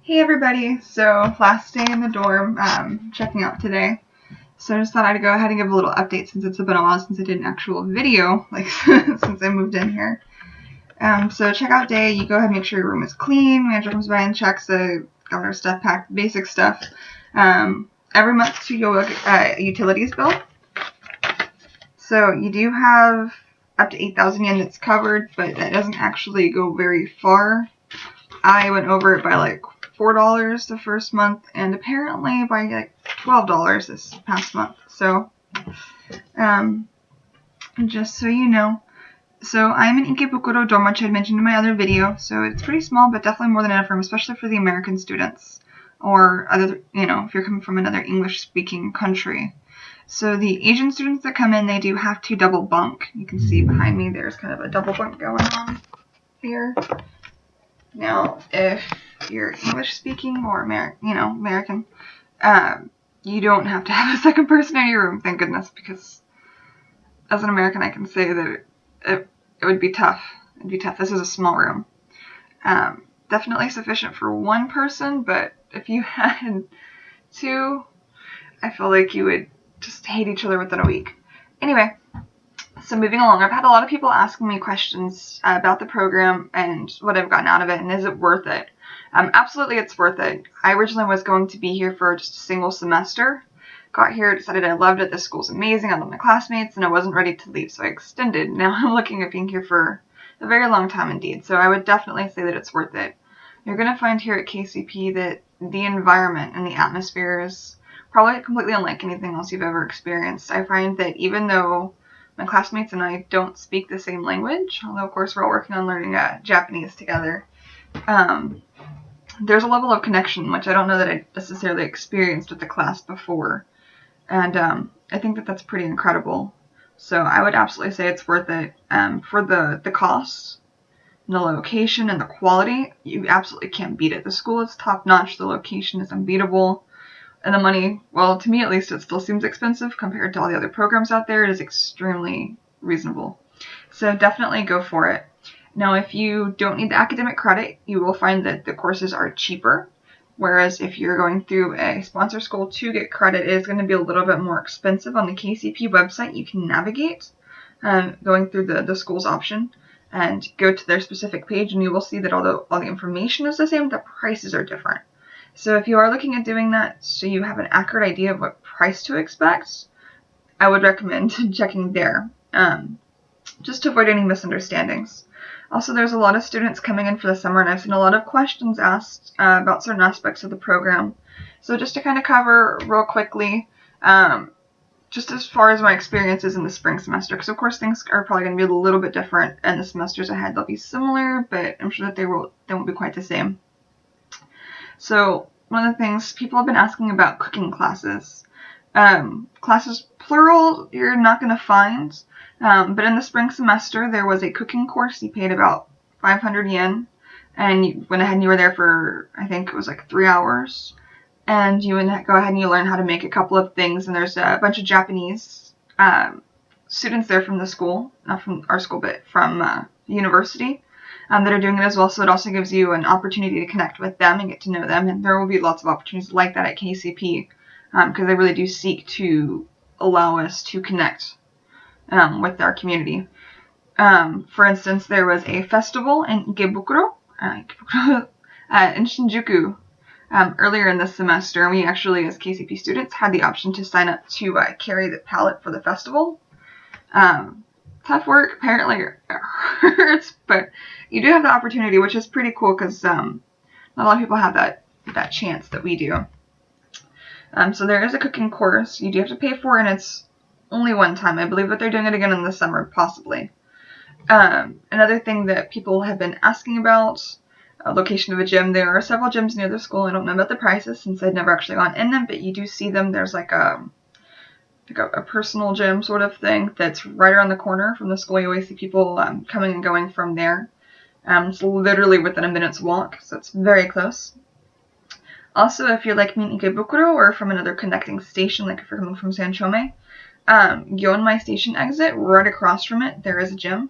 Hey everybody, so last day in the dorm, checking out today. So I just thought I'd go ahead and give a little update since it's been a while since I did an actual video, like since I moved in here. So checkout day, you go ahead and make sure your room is clean. Manager comes by and checks the got our stuff packed, basic stuff. Every month you go look at a utilities bill. So you do have up to 8,000 yen that's covered, but that doesn't actually go very far. I went over it by like $4 the first month, and apparently by like $12 this past month. So, just so you know. So I'm in Ikebukuro dorm, which I mentioned in my other video. So it's pretty small, but definitely more than enough room, especially for the American students or other, if you're coming from another English-speaking country. So the Asian students that come in, they do have to double bunk. You can see behind me, there's kind of a double bunk going on here. Now, if you're English-speaking or American, you don't have to have a second person in your room, thank goodness, because as an American, I can say that it would be tough. It'd be tough. This is a small room. Definitely sufficient for one person, but if you had two, I feel like you would just hate each other within a week. Anyway, so moving along, I've had a lot of people asking me questions about the program and what I've gotten out of it, and is it worth it? Absolutely, it's worth it. I originally was going to be here for just a single semester. Got here, decided I loved it. This school's amazing. I love my classmates, and I wasn't ready to leave, so I extended. Now I'm looking at being here for a very long time indeed, so I would definitely say that it's worth it. You're going to find here at KCP that the environment and the atmosphere is probably completely unlike anything else you've ever experienced. I find that even though my classmates and I don't speak the same language, although of course we're all working on learning Japanese together, there's a level of connection which I don't know that I necessarily experienced with the class before. And I think that that's pretty incredible. So I would absolutely say it's worth it. For the cost, and the location, and the quality, you absolutely can't beat it. The school is top-notch. The location is unbeatable. And the money, well, to me at least, it still seems expensive compared to all the other programs out there. It is extremely reasonable. So definitely go for it. Now, if you don't need the academic credit, you will find that the courses are cheaper. Whereas if you're going through a sponsor school to get credit, it is going to be a little bit more expensive. On the KCP website, you can navigate going through the school's option and go to their specific page, and you will see that although all the information is the same, the prices are different. So if you are looking at doing that so you have an accurate idea of what price to expect, I would recommend checking there, just to avoid any misunderstandings. Also, there's a lot of students coming in for the summer, and I've seen a lot of questions asked about certain aspects of the program. So just to kind of cover real quickly, just as far as my experiences in the spring semester, because of course things are probably going to be a little bit different in the semesters ahead. They'll be similar, but I'm sure that they won't be quite the same. So one of the things people have been asking about cooking classes. Classes plural you're not going to find, but in the spring semester there was a cooking course. You paid about 500 yen, and you went ahead and you were there for, I think it was like 3 hours, and you would go ahead and you learn how to make a couple of things, and there's a bunch of Japanese students there from the school, not from our school, but from the university, that are doing it as well. So it also gives you an opportunity to connect with them and get to know them, and there will be lots of opportunities like that at KCP, because they really do seek to allow us to connect with our community. For instance, there was a festival in Ikebukuro, in Shinjuku, earlier in this semester, and we actually, as KCP students, had the option to sign up to carry the palette for the festival. Tough work, apparently it hurts, but you do have the opportunity, which is pretty cool because not a lot of people have that chance that we do. So there is a cooking course you do have to pay for, and it's only one time. I believe that they're doing it again in the summer, possibly. Another thing that people have been asking about, location of a gym. There are several gyms near the school. I don't know about the prices since I've never actually gone in them, but you do see them. There's like a personal gym sort of thing that's right around the corner from the school. You always see people coming and going from there. It's literally within a minute's walk, so it's very close. Also, if you're like me in Ikebukuro or from another connecting station, like if you're coming from Sanchome, Gyeonmai Station exit, right across from it, there is a gym.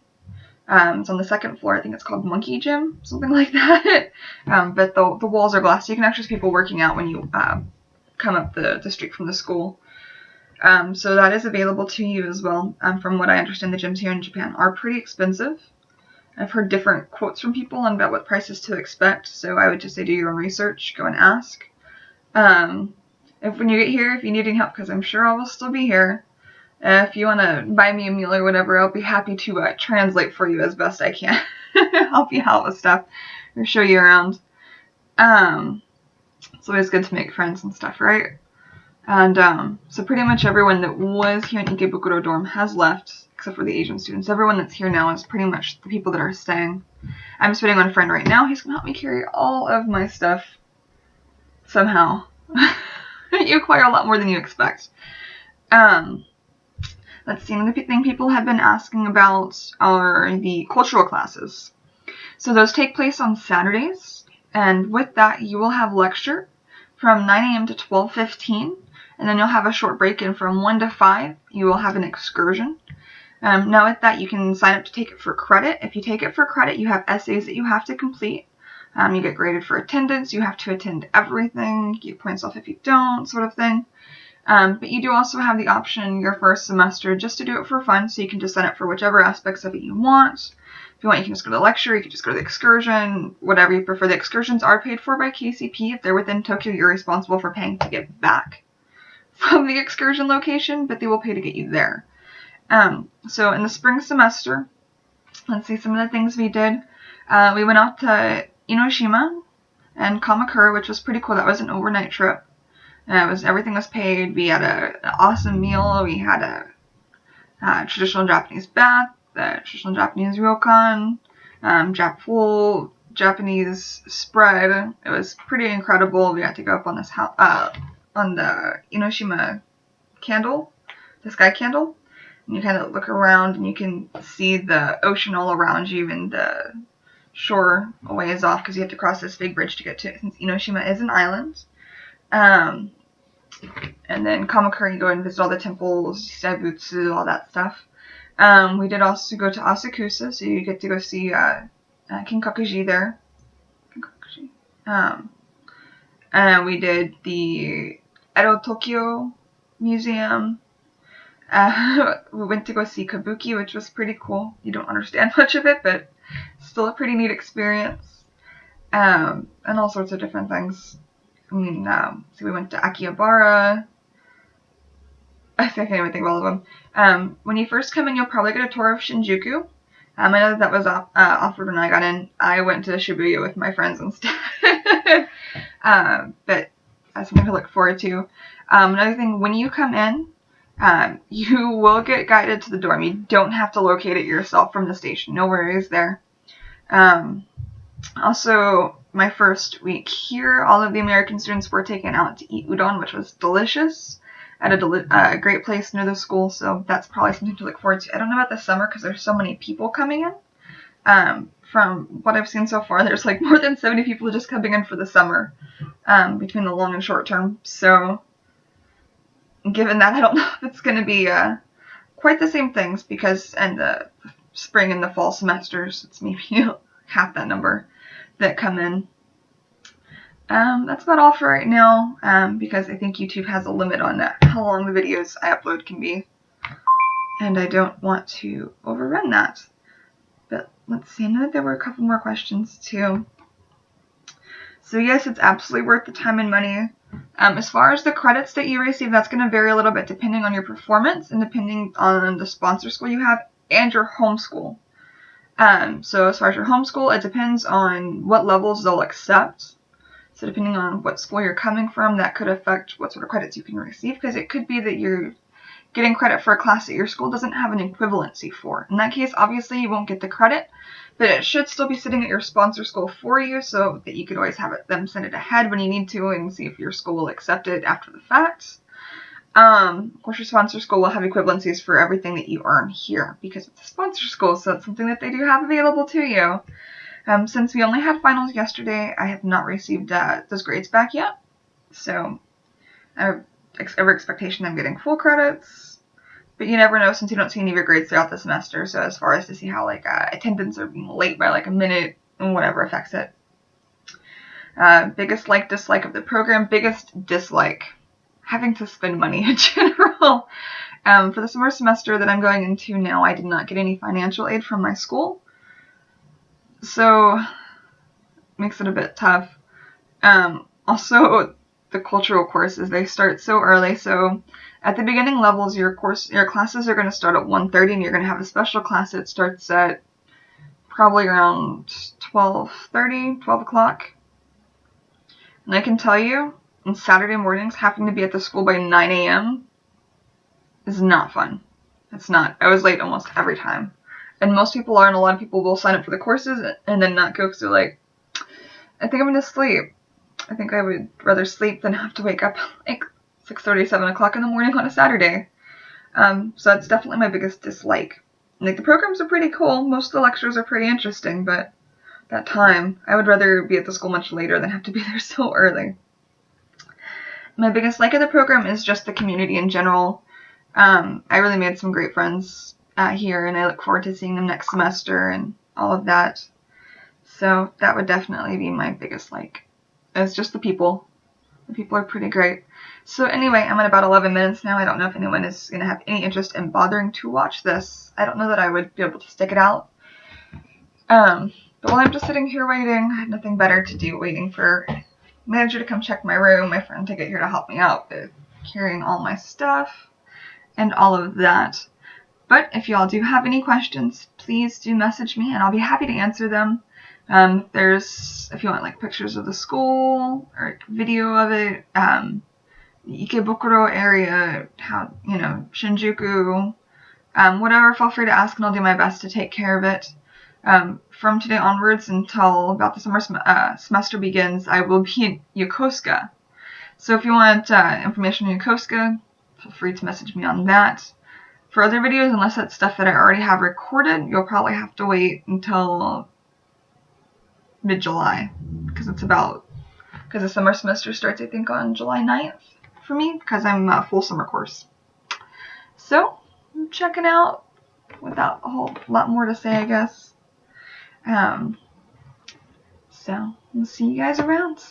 It's on the second floor. I think it's called Monkey Gym, something like that. But the walls are glass, so you can actually see people working out when you come up the street from the school. So that is available to you as well. From what I understand, the gyms here in Japan are pretty expensive. I've heard different quotes from people on about what prices to expect, so I would just say do your own research, go and ask. If when you get here, if you need any help, because I'm sure I will still be here, if you want to buy me a meal or whatever, I'll be happy to translate for you as best I can. Help you out with stuff or show you around. It's always good to make friends and stuff, right? And so pretty much everyone that was here in Ikebukuro dorm has left, except for the Asian students. Everyone that's here now is pretty much the people that are staying. I'm just waiting on a friend right now. He's going to help me carry all of my stuff somehow. You acquire a lot more than you expect. Let's see, another thing people have been asking about are the cultural classes. So those take place on Saturdays, and with that you will have lecture from 9 a.m. to 12:15, and then you'll have a short break, and from 1 to 5 you will have an excursion. Now with that you can sign up to take it for credit. If you take it for credit, you have essays that you have to complete. You get graded for attendance, you have to attend everything, you get points off if you don't, sort of thing. But you do also have the option your first semester just to do it for fun, so you can just sign up for whichever aspects of it you want. If you want, you can just go to the lecture, you can just go to the excursion, whatever you prefer. The excursions are paid for by KCP. If they're within Tokyo, you're responsible for paying to get back from the excursion location, but they will pay to get you there. So in the spring semester, let's see some of the things we did. We went out to Enoshima and Kamakura, which was pretty cool. That was an overnight trip. Everything was paid. We had an awesome meal. We had a traditional Japanese bath, a traditional Japanese ryokan, full Japanese spread. It was pretty incredible. We had to go up on this on the Enoshima candle, the sky candle, and you kind of look around and you can see the ocean all around you and the shore a ways off because you have to cross this big bridge to get to it since Enoshima is an island. And then Kamakura, you go and visit all the temples, Saibutsu, all that stuff. We did also go to Asakusa, so you get to go see Kinkakuji there. And we did the Edo Tokyo Museum. We went to go see Kabuki, which was pretty cool. You don't understand much of it, but still a pretty neat experience. And all sorts of different things. I mean, so we went to Akihabara. I can't even think of all of them. When you first come in, you'll probably get a tour of Shinjuku. I know that was offered when I got in. I went to Shibuya with my friends instead. But that's something to look forward to. Another thing, when you come in, you will get guided to the dorm. You don't have to locate it yourself from the station. No worries there. Also, my first week here, all of the American students were taken out to eat udon, which was delicious, at a great place near the school, so that's probably something to look forward to. I don't know about the summer because there's so many people coming in. From what I've seen so far, there's like more than 70 people just coming in for the summer, between the long and short term. So, given that, I don't know if it's going to be quite the same things because in the spring and the fall semesters, it's maybe half that number that come in. That's about all for right now, because I think YouTube has a limit on how long the videos I upload can be, and I don't want to overrun that. But let's see, I know that there were a couple more questions too. So yes, it's absolutely worth the time and money. As far as the credits that you receive, that's going to vary a little bit depending on your performance and depending on the sponsor school you have and your home school. So as far as your home school, it depends on what levels they'll accept. So depending on what school you're coming from, that could affect what sort of credits you can receive, because it could be that you're getting credit for a class that your school doesn't have an equivalency for. In that case, obviously you won't get the credit, but it should still be sitting at your sponsor school for you so that you could always have them send it ahead when you need to and see if your school will accept it after the fact. Of course, your sponsor school will have equivalencies for everything that you earn here because it's a sponsor school, so it's something that they do have available to you. Since we only had finals yesterday, I have not received those grades back yet. So I have every expectation I'm getting full credits. But you never know since you don't see any of your grades throughout the semester. So as far as to see how like attendance or being late by like a minute and whatever affects it. Biggest like dislike of the program. Biggest dislike, having to spend money in general. For the summer semester that I'm going into now, I did not get any financial aid from my school. So makes it a bit tough. Also, the cultural courses, they start so early. So at the beginning levels, your classes are going to start at 1:30, and you're going to have a special class that starts at probably around 12:30, 12 o'clock. And I can tell you, on Saturday mornings, having to be at the school by 9 a.m. is not fun. It's not. I was late almost every time. And most people are, and a lot of people will sign up for the courses and then not go because they're like, I think I'm going to sleep. I think I would rather sleep than have to wake up like 6:30, 7 o'clock in the morning on a Saturday. So that's definitely my biggest dislike. Like, the programs are pretty cool. Most of the lectures are pretty interesting, but that time, I would rather be at the school much later than have to be there so early. My biggest like of the program is just the community in general. I really made some great friends here, and I look forward to seeing them next semester and all of that. So that would definitely be my biggest like. It's just the people. The people are pretty great. So anyway, I'm at about 11 minutes now. I don't know if anyone is going to have any interest in bothering to watch this. I don't know that I would be able to stick it out. But while I'm just sitting here waiting, I have nothing better to do, waiting for manager to come check my room, my friend to get here to help me out with carrying all my stuff and all of that. But if y'all do have any questions, please do message me and I'll be happy to answer them. If you want like pictures of the school or video of it, the Ikebukuro area, Shinjuku, whatever, feel free to ask and I'll do my best to take care of it. From today onwards until about the summer semester begins, I will be in Yokosuka. So if you want information on Yokosuka, feel free to message me on that. For other videos, unless that's stuff that I already have recorded, you'll probably have to wait until mid-July, because the summer semester starts, I think, on July 9th for me, because I'm a full summer course. So, I'm checking out without a whole lot more to say, I guess. So, we'll see you guys around.